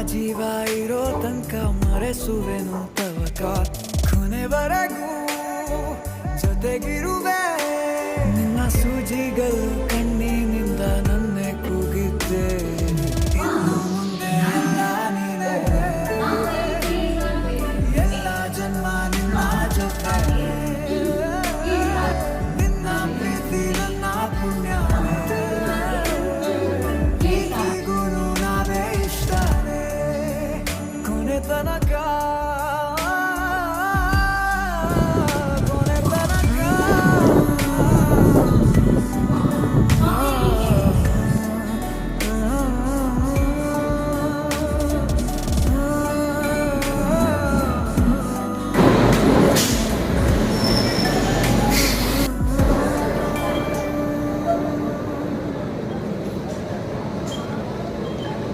ಜೀವ ಇರೋ ತನಕ ಮರೆಸುವೆನು ತವಕ ಕೊನೆವರೆಗೂ ಜೊತೆಗಿರುವೆ ನಿನ್ನ ಸೂಜಿಗಳು ಕಣ್ಣಿನಿಂದ ನನ್ನೆ ಕೂಗಿದ್ದೆ ಇನ್ನು ಮುಂದೆ ಎಲ್ಲ ನೀನೇ ಎಲ್ಲ ಜನ್ಮ ನಿನ್ನ ಜೊತೆ ನಿನ್ನ ಪ್ರೀತಿ ನನ್ನ ಪುಣ್ಯ ಪ್ರೀತಿಗೂ ನಾವೇ ಇಷ್ಟನೇ ಕೊನೆ ತನಕ